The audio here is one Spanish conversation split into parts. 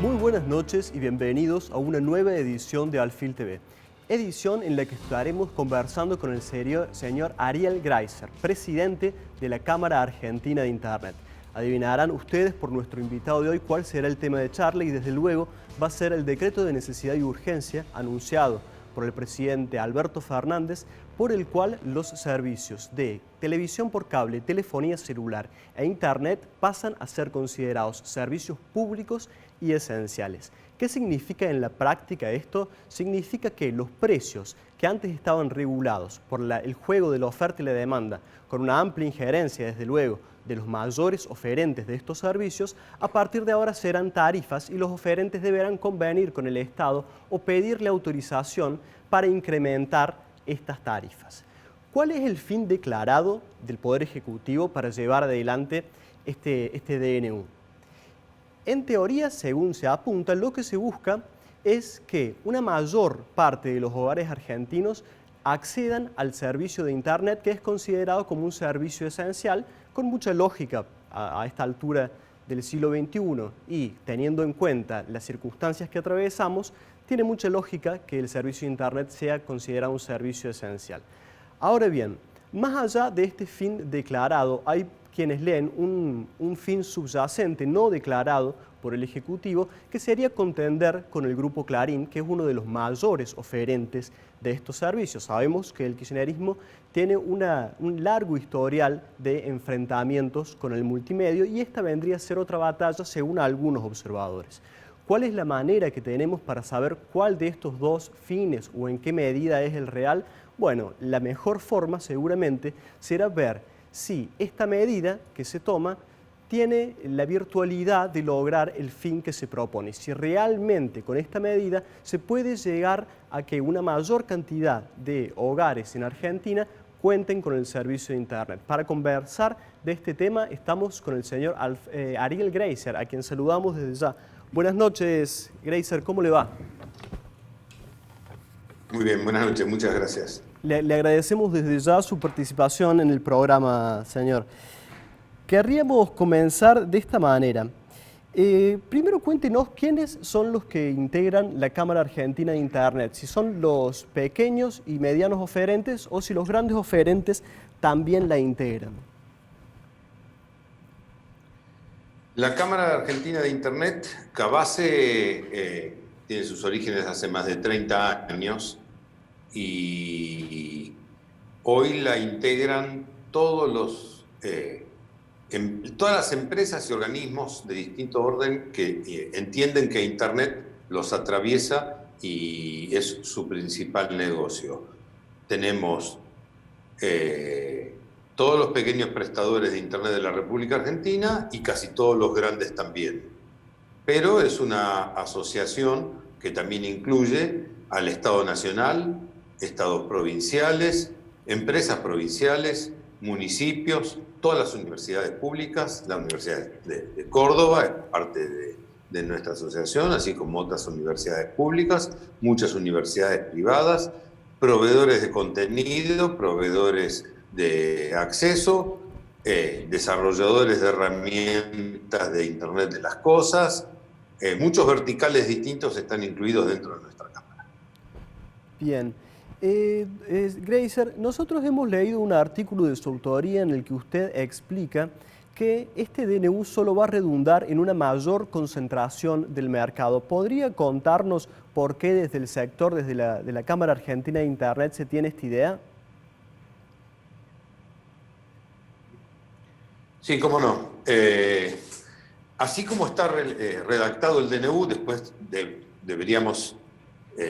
Muy buenas noches y bienvenidos a una nueva edición de Alfil TV. Edición en la que estaremos conversando con el señor Ariel Greiser, presidente de la Cámara Argentina de Internet. Adivinarán ustedes por nuestro invitado de hoy cuál será el tema de charla y desde luego va a ser el decreto de necesidad y urgencia anunciado por el presidente Alberto Fernández, por el cual los servicios de televisión por cable, telefonía celular e Internet pasan a ser considerados servicios públicos y esenciales. ¿Qué significa en la práctica esto? Significa que los precios que antes estaban regulados por el juego de la oferta y la demanda, con una amplia injerencia, desde luego, de los mayores oferentes de estos servicios, a partir de ahora serán tarifas y los oferentes deberán convenir con el Estado o pedirle autorización para incrementar estas tarifas. ¿Cuál es el fin declarado del Poder Ejecutivo para llevar adelante este DNU? En teoría, según se apunta, lo que se busca es que una mayor parte de los hogares argentinos accedan al servicio de Internet, que es considerado como un servicio esencial, con mucha lógica a esta altura del siglo XXI y teniendo en cuenta las circunstancias que atravesamos, tiene mucha lógica que el servicio de Internet sea considerado un servicio esencial. Ahora bien, más allá de este fin declarado, hay quienes leen un fin subyacente no declarado por el Ejecutivo, que sería contender con el Grupo Clarín, que es uno de los mayores oferentes de estos servicios. Sabemos que el kirchnerismo tiene un largo historial de enfrentamientos con el multimedio y esta vendría a ser otra batalla según algunos observadores. ¿Cuál es la manera que tenemos para saber cuál de estos dos fines o en qué medida es el real? Bueno, la mejor forma seguramente será ver si esta medida que se toma tiene la virtualidad de lograr el fin que se propone. Si realmente con esta medida se puede llegar a que una mayor cantidad de hogares en Argentina cuenten con el servicio de Internet. Para conversar de este tema estamos con el señor Ariel Greiser, a quien saludamos desde ya. Buenas noches, Greiser, ¿cómo le va? Muy bien, buenas noches, muchas gracias. Le agradecemos desde ya su participación en el programa, señor. Querríamos comenzar de esta manera. Primero cuéntenos quiénes son los que integran la Cámara Argentina de Internet, si son los pequeños y medianos oferentes o si los grandes oferentes también la integran. La Cámara Argentina de Internet, CABACE, tiene sus orígenes hace más de 30 años y hoy la integran todas las empresas y organismos de distinto orden que entienden que Internet los atraviesa y es su principal negocio. Tenemos todos los pequeños prestadores de Internet de la República Argentina y casi todos los grandes también. Pero es una asociación que también incluye al Estado Nacional, estados provinciales, empresas provinciales, municipios, todas las universidades públicas, la Universidad de Córdoba es parte de nuestra asociación, así como otras universidades públicas, muchas universidades privadas, proveedores de contenido, proveedores de acceso, desarrolladores de herramientas de Internet de las cosas, muchos verticales distintos están incluidos dentro de nuestra Cámara. Bien. Greiser, nosotros hemos leído un artículo de su autoría en el que usted explica que este DNU solo va a redundar en una mayor concentración del mercado. ¿Podría contarnos por qué desde el sector, desde la Cámara Argentina de Internet, se tiene esta idea? Sí, cómo no. Así como está redactado el DNU, después deberíamos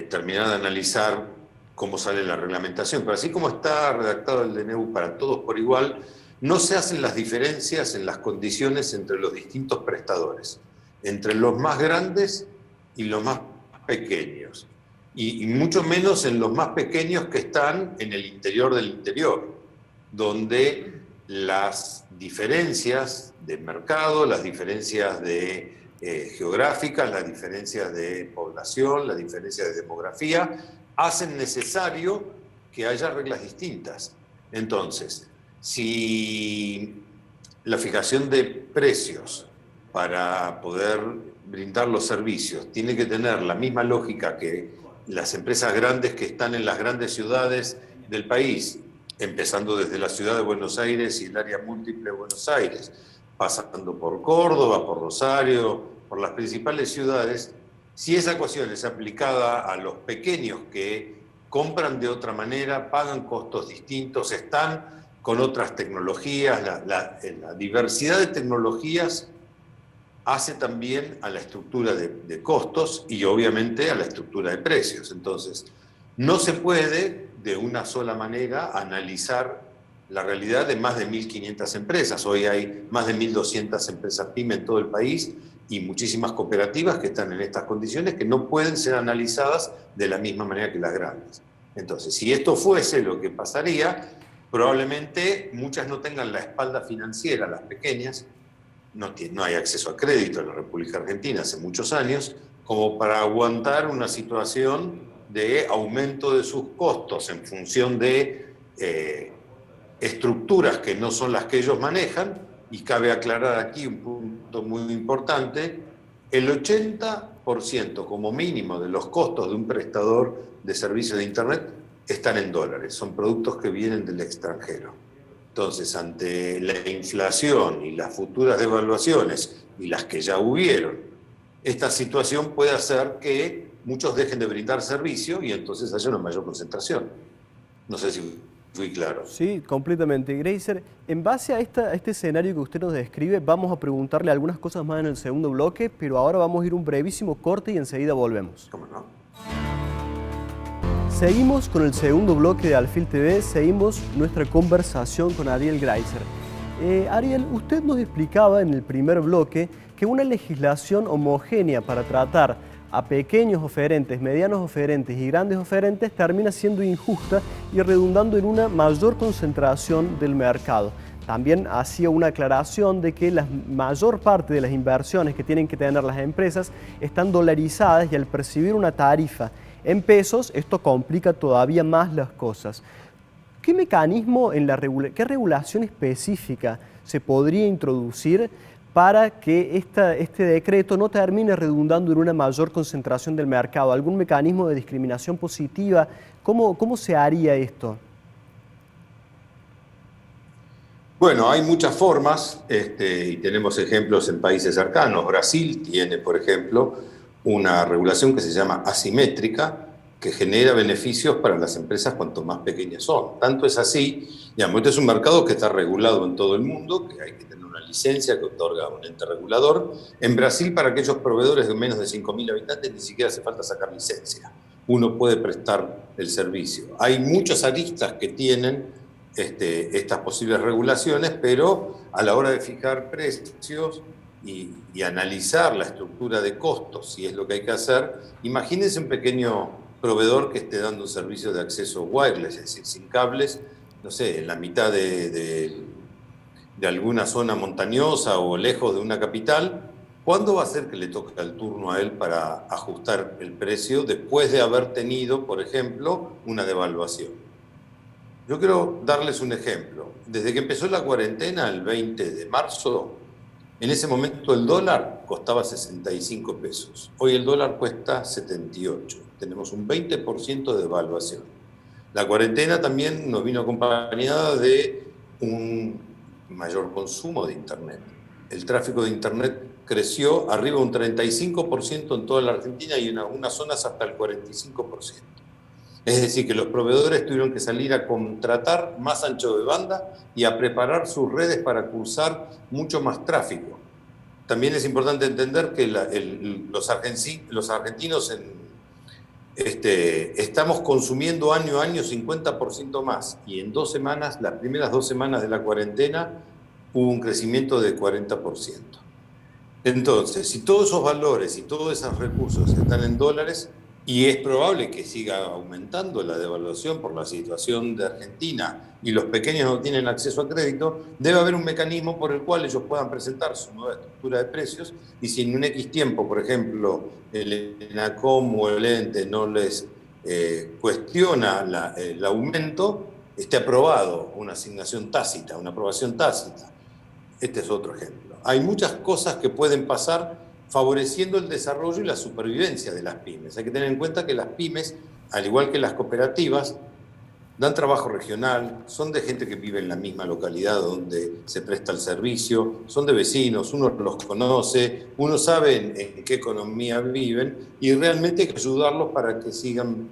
terminar de analizar cómo sale la reglamentación, pero así como está redactado el DNU para todos por igual, no se hacen las diferencias en las condiciones entre los distintos prestadores, entre los más grandes y los más pequeños, y mucho menos en los más pequeños que están en el interior del interior, donde las diferencias de mercado, las diferencias geográficas, las diferencias de población, las diferencias de demografía, hacen necesario que haya reglas distintas. Entonces, si la fijación de precios para poder brindar los servicios tiene que tener la misma lógica que las empresas grandes que están en las grandes ciudades del país, empezando desde la ciudad de Buenos Aires y el área múltiple de Buenos Aires, pasando por Córdoba, por Rosario, por las principales ciudades, si esa ecuación es aplicada a los pequeños que compran de otra manera, pagan costos distintos, están con otras tecnologías, la diversidad de tecnologías hace también a la estructura de costos y obviamente a la estructura de precios. Entonces, no se puede de una sola manera analizar la realidad de más de 1.500 empresas. Hoy hay más de 1.200 empresas PYME en todo el país y muchísimas cooperativas que están en estas condiciones que no pueden ser analizadas de la misma manera que las grandes. Entonces, si esto fuese lo que pasaría, probablemente muchas no tengan la espalda financiera, las pequeñas, no hay acceso a crédito en la República Argentina hace muchos años, como para aguantar una situación de aumento de sus costos en función de estructuras que no son las que ellos manejan. Y cabe aclarar aquí un punto muy importante: el 80% como mínimo de los costos de un prestador de servicios de Internet están en dólares, son productos que vienen del extranjero. Entonces, ante la inflación y las futuras devaluaciones y las que ya hubieron, esta situación puede hacer que muchos dejen de brindar servicio y entonces haya una mayor concentración. No sé si fui claro. Sí, completamente. Greiser, en base a este escenario que usted nos describe, vamos a preguntarle algunas cosas más en el segundo bloque, pero ahora vamos a ir un brevísimo corte y enseguida volvemos. ¿Cómo no? Seguimos con el segundo bloque de Alfil TV, seguimos nuestra conversación con Ariel Greiser. Ariel, usted nos explicaba en el primer bloque que una legislación homogénea para tratar a pequeños oferentes, medianos oferentes y grandes oferentes termina siendo injusta y redundando en una mayor concentración del mercado. También hacía una aclaración de que la mayor parte de las inversiones que tienen que tener las empresas están dolarizadas y al percibir una tarifa en pesos, esto complica todavía más las cosas. ¿Qué mecanismo, qué regulación específica se podría introducir para que este decreto no termine redundando en una mayor concentración del mercado? ¿Algún mecanismo de discriminación positiva? ¿Cómo se haría esto? Bueno, hay muchas formas y tenemos ejemplos en países cercanos. Brasil tiene, por ejemplo, una regulación que se llama asimétrica, que genera beneficios para las empresas cuanto más pequeñas son. Tanto es así, digamos, este es un mercado que está regulado en todo el mundo, que hay que tener una licencia que otorga un ente regulador. En Brasil, para aquellos proveedores de menos de 5.000 habitantes, ni siquiera hace falta sacar licencia. Uno puede prestar el servicio. Hay muchas aristas que tienen estas posibles regulaciones, pero a la hora de fijar precios y analizar la estructura de costos, si es lo que hay que hacer, imagínense un pequeño proveedor que esté dando un servicio de acceso wireless, es decir, sin cables, no sé, en la mitad de alguna zona montañosa o lejos de una capital. ¿Cuándo va a ser que le toque el turno a él para ajustar el precio después de haber tenido, por ejemplo, una devaluación? Yo quiero darles un ejemplo. Desde que empezó la cuarentena, el 20 de marzo, en ese momento el dólar costaba 65 pesos. Hoy el dólar cuesta 78. Tenemos un 20% de devaluación. La cuarentena también nos vino acompañada de un mayor consumo de Internet. El tráfico de Internet creció arriba un 35% en toda la Argentina y en algunas zonas hasta el 45%. Es decir, que los proveedores tuvieron que salir a contratar más ancho de banda y a preparar sus redes para cursar mucho más tráfico. También es importante entender que los argentinos estamos consumiendo año a año 50% más, y en 2 semanas, las primeras 2 semanas de la cuarentena, hubo un crecimiento de 40%. Entonces, si todos esos valores y todos esos recursos están en dólares, y es probable que siga aumentando la devaluación por la situación de Argentina y los pequeños no tienen acceso a crédito, debe haber un mecanismo por el cual ellos puedan presentar su nueva estructura de precios, y si en un X tiempo, por ejemplo, el ENACOM o el ente no les cuestiona el aumento, esté aprobado una asignación tácita, una aprobación tácita. Este es otro ejemplo. Hay muchas cosas que pueden pasar favoreciendo el desarrollo y la supervivencia de las pymes. Hay que tener en cuenta que las pymes, al igual que las cooperativas, dan trabajo regional, son de gente que vive en la misma localidad donde se presta el servicio, son de vecinos, uno los conoce, uno sabe en qué economía viven y realmente hay que ayudarlos para que sigan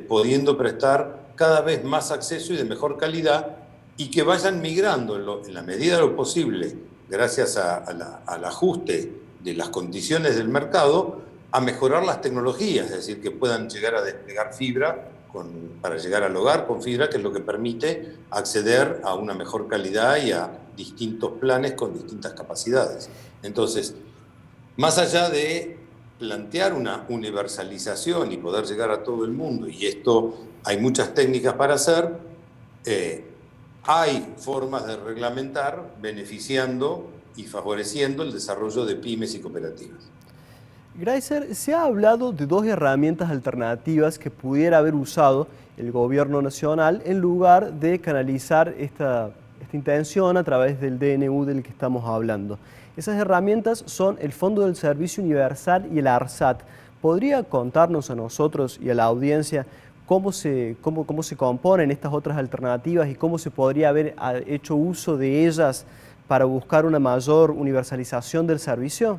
pudiendo prestar cada vez más acceso y de mejor calidad y que vayan migrando en la medida de lo posible, gracias al ajuste de las condiciones del mercado, a mejorar las tecnologías, es decir, que puedan llegar a desplegar fibra para llegar al hogar con fibra, que es lo que permite acceder a una mejor calidad y a distintos planes con distintas capacidades. Entonces, más allá de plantear una universalización y poder llegar a todo el mundo, y esto hay muchas técnicas para hacer, hay formas de reglamentar beneficiando y favoreciendo el desarrollo de pymes y cooperativas. Greiser, se ha hablado de dos herramientas alternativas que pudiera haber usado el gobierno nacional en lugar de canalizar esta intención a través del DNU del que estamos hablando. Esas herramientas son el Fondo del Servicio Universal y el ARSAT. ¿Podría contarnos a nosotros y a la audiencia cómo se componen estas otras alternativas y cómo se podría haber hecho uso de ellas para buscar una mayor universalización del servicio?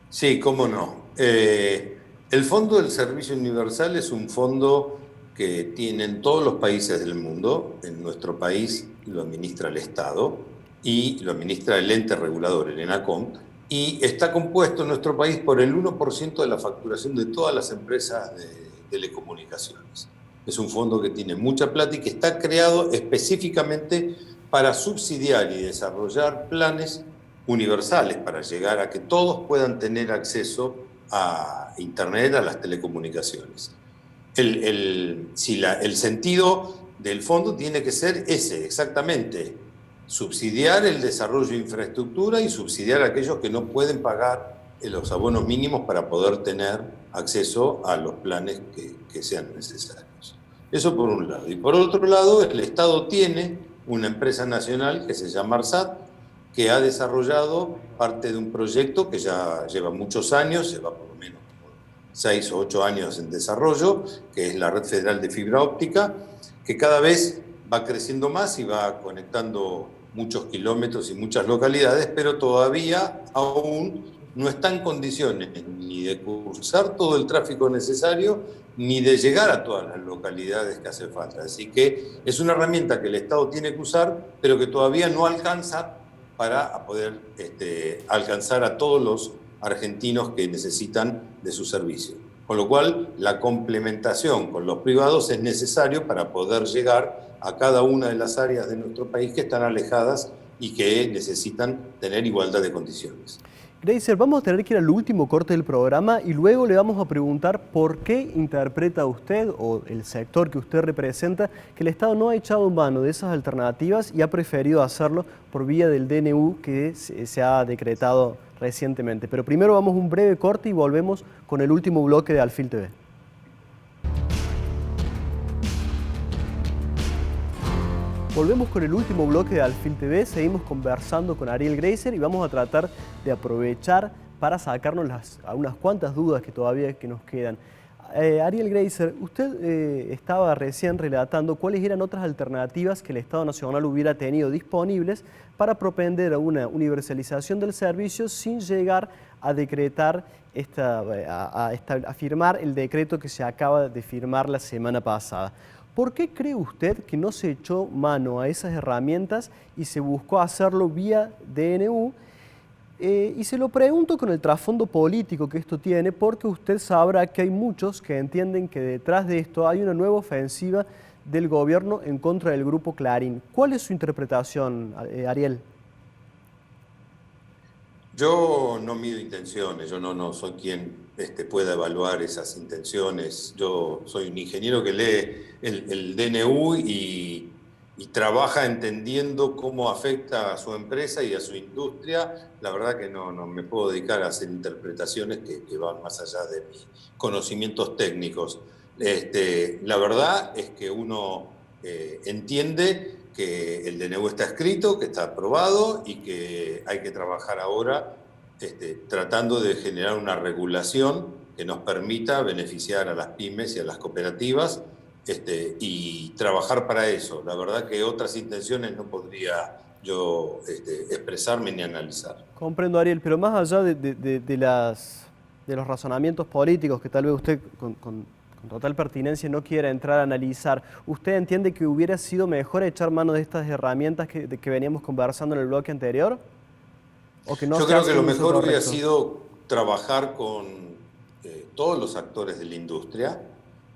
Sí, cómo no. El Fondo del Servicio Universal es un fondo que tienen todos los países del mundo. En nuestro país lo administra el Estado y lo administra el ente regulador, el ENACOM, y está compuesto en nuestro país por el 1% de la facturación de todas las empresas de telecomunicaciones. Es un fondo que tiene mucha plata y que está creado específicamente para subsidiar y desarrollar planes universales para llegar a que todos puedan tener acceso a Internet, a las telecomunicaciones. El sentido del fondo tiene que ser ese, exactamente, subsidiar el desarrollo de infraestructura y subsidiar a aquellos que no pueden pagar los abonos mínimos para poder tener acceso a los planes que sean necesarios. Eso por un lado. Y por otro lado, el Estado tiene una empresa nacional que se llama ARSAT, que ha desarrollado parte de un proyecto que ya lleva muchos años, lleva por lo menos 6 o 8 años en desarrollo, que es la Red Federal de Fibra Óptica, que cada vez va creciendo más y va conectando muchos kilómetros y muchas localidades, pero todavía aún no está en condiciones ni de cursar todo el tráfico necesario, ni de llegar a todas las localidades que hace falta. Así que es una herramienta que el Estado tiene que usar, pero que todavía no alcanza para poder alcanzar a todos los argentinos que necesitan de su servicio. Con lo cual, la complementación con los privados es necesario para poder llegar a cada una de las áreas de nuestro país que están alejadas y que necesitan tener igualdad de condiciones. Greiser, vamos a tener que ir al último corte del programa y luego le vamos a preguntar por qué interpreta usted o el sector que usted representa que el Estado no ha echado mano de esas alternativas y ha preferido hacerlo por vía del DNU que se ha decretado recientemente. Pero primero vamos a un breve corte y volvemos con el último bloque de Alfil TV. Volvemos con el último bloque de Alfil TV, seguimos conversando con Ariel Greiser y vamos a tratar de aprovechar para sacarnos unas cuantas dudas que todavía nos quedan. Ariel Greiser, usted estaba recién relatando cuáles eran otras alternativas que el Estado Nacional hubiera tenido disponibles para propender a una universalización del servicio sin llegar a decretar a firmar el decreto que se acaba de firmar la semana pasada. ¿Por qué cree usted que no se echó mano a esas herramientas y se buscó hacerlo vía DNU? Y se lo pregunto con el trasfondo político que esto tiene, porque usted sabrá que hay muchos que entienden que detrás de esto hay una nueva ofensiva del gobierno en contra del Grupo Clarín. ¿Cuál es su interpretación, Ariel? Yo no mido intenciones, yo no soy quien pueda evaluar esas intenciones. Yo soy un ingeniero que lee el DNU y trabaja entendiendo cómo afecta a su empresa y a su industria. La verdad que no me puedo dedicar a hacer interpretaciones que van más allá de mis conocimientos técnicos. La verdad es que uno entiende que el DNU está escrito, que está aprobado y que hay que trabajar ahora tratando de generar una regulación que nos permita beneficiar a las pymes y a las cooperativas y trabajar para eso. La verdad que otras intenciones no podría yo expresarme ni analizar. Comprendo, Ariel, pero más allá de los razonamientos políticos que tal vez usted con total pertinencia no quiera entrar a analizar, ¿usted entiende que hubiera sido mejor echar mano de estas herramientas que veníamos conversando en el bloque anterior? ¿O que no Yo se creo que hace lo un uso mejor hubiera correcto? sido trabajar con todos los actores de la industria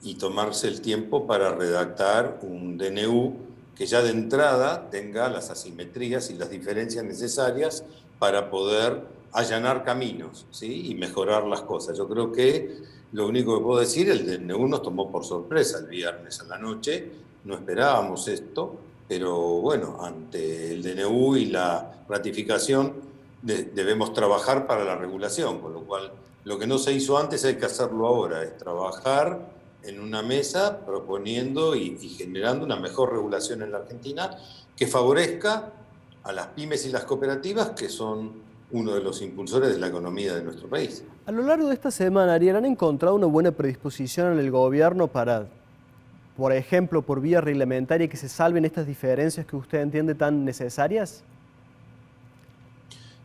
y tomarse el tiempo para redactar un DNU que ya de entrada tenga las asimetrías y las diferencias necesarias para poder allanar caminos, ¿sí? Y mejorar las cosas. Yo creo que lo único que puedo decir, el DNU nos tomó por sorpresa el viernes a la noche, no esperábamos esto, pero bueno, ante el DNU y la ratificación debemos trabajar para la regulación, con lo cual lo que no se hizo antes hay que hacerlo ahora, es trabajar en una mesa proponiendo y generando una mejor regulación en la Argentina que favorezca a las pymes y las cooperativas, que son uno de los impulsores de la economía de nuestro país. A lo largo de esta semana, Ariel, ¿han encontrado una buena predisposición en el gobierno para, por ejemplo, por vía reglamentaria, que se salven estas diferencias que usted entiende tan necesarias?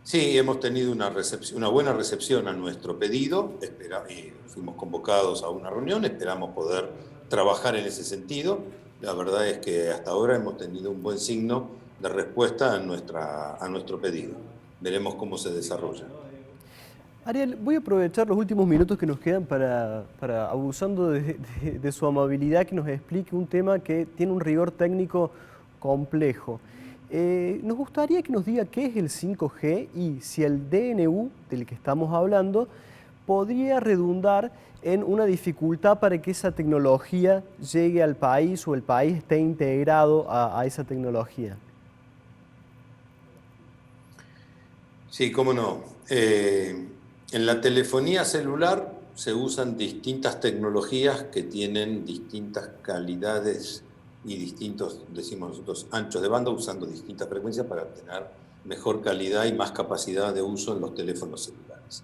Sí, hemos tenido una buena recepción a nuestro pedido, fuimos convocados a una reunión, esperamos poder trabajar en ese sentido. La verdad es que hasta ahora hemos tenido un buen signo de respuesta a nuestro pedido. Veremos cómo se desarrolla. Ariel, voy a aprovechar los últimos minutos que nos quedan abusando de su amabilidad, que nos explique un tema que tiene un rigor técnico complejo. Nos gustaría que nos diga qué es el 5G y si el DNU del que estamos hablando podría redundar en una dificultad para que esa tecnología llegue al país o el país esté integrado a esa tecnología. Sí, cómo no. En la telefonía celular se usan distintas tecnologías que tienen distintas calidades y distintos, decimos nosotros, anchos de banda, usando distintas frecuencias para tener mejor calidad y más capacidad de uso en los teléfonos celulares.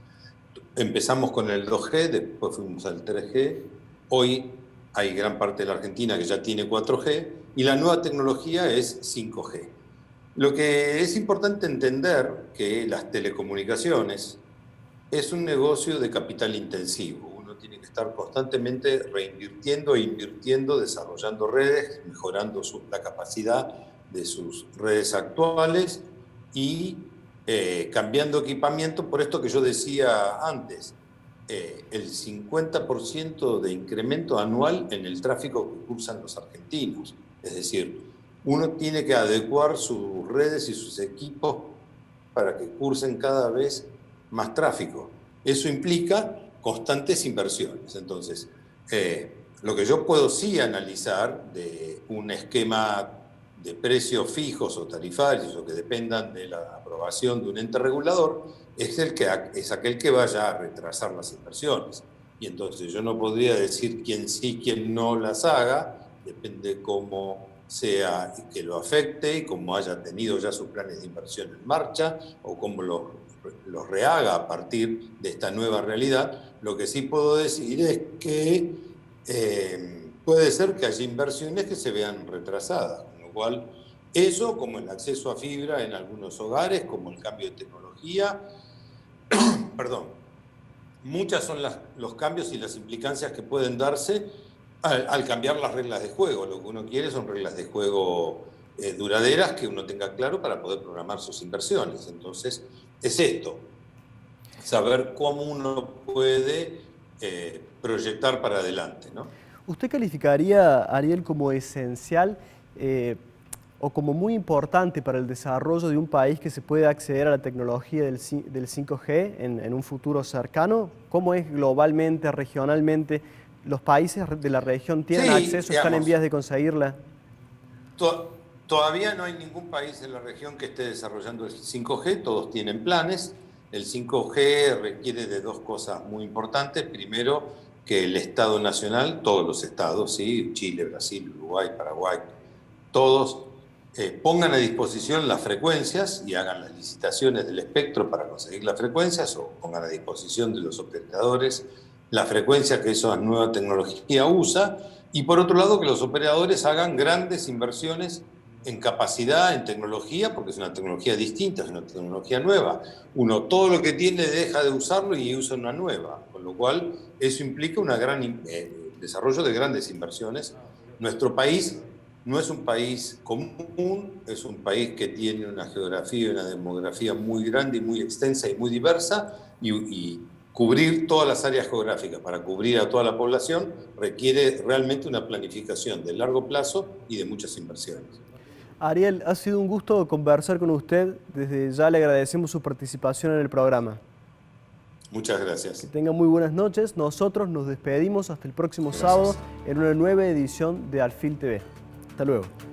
Empezamos con el 2G, después fuimos al 3G, hoy hay gran parte de la Argentina que ya tiene 4G y la nueva tecnología es 5G. Lo que es importante entender que las telecomunicaciones es un negocio de capital intensivo. Uno tiene que estar constantemente reinvirtiendo e invirtiendo, desarrollando redes, mejorando la capacidad de sus redes actuales y cambiando equipamiento. Por esto que yo decía antes, el 50% de incremento anual en el tráfico que cursan los argentinos. Es decir, uno tiene que adecuar sus redes y sus equipos para que cursen cada vez más tráfico. Eso implica constantes inversiones. Entonces, lo que yo puedo sí analizar de un esquema de precios fijos o tarifarios o que dependan de la aprobación de un ente regulador es aquel que vaya a retrasar las inversiones. Y entonces yo no podría decir quién sí, quién no las haga, depende cómo sea que lo afecte y cómo haya tenido ya sus planes de inversión en marcha o cómo los rehaga a partir de esta nueva realidad. Lo que sí puedo decir es que puede ser que haya inversiones que se vean retrasadas, con lo cual eso, como el acceso a fibra en algunos hogares, como el cambio de tecnología, perdón, muchas son los cambios y las implicancias que pueden darse al cambiar las reglas de juego. Lo que uno quiere son reglas de juego duraderas que uno tenga claro para poder programar sus inversiones. Entonces, es esto, saber cómo uno puede proyectar para adelante, ¿no? ¿Usted calificaría, Ariel, como esencial o como muy importante para el desarrollo de un país que se pueda acceder a la tecnología del 5G en un futuro cercano? ¿Cómo es globalmente, regionalmente? ¿Los países de la región tienen acceso, están en vías de conseguirla? Todavía no hay ningún país en la región que esté desarrollando el 5G, todos tienen planes. El 5G requiere de dos cosas muy importantes. Primero, que el Estado Nacional, todos los estados, ¿sí? Chile, Brasil, Uruguay, Paraguay, todos pongan a disposición las frecuencias y hagan las licitaciones del espectro para conseguir las frecuencias, o pongan a disposición de los operadores la frecuencia que esa nueva tecnología usa, y por otro lado que los operadores hagan grandes inversiones en capacidad, en tecnología, porque es una tecnología distinta, es una tecnología nueva. Uno todo lo que tiene deja de usarlo y usa una nueva, con lo cual eso implica un desarrollo de grandes inversiones. Nuestro país no es un país común, es un país que tiene una geografía y una demografía muy grande y muy extensa y muy diversa, y cubrir todas las áreas geográficas para cubrir a toda la población requiere realmente una planificación de largo plazo y de muchas inversiones. Ariel, ha sido un gusto conversar con usted. Desde ya le agradecemos su participación en el programa. Muchas Que gracias. tenga muy buenas noches. Nosotros nos despedimos hasta el próximo sábado en una nueva edición de Alfil TV. Hasta luego.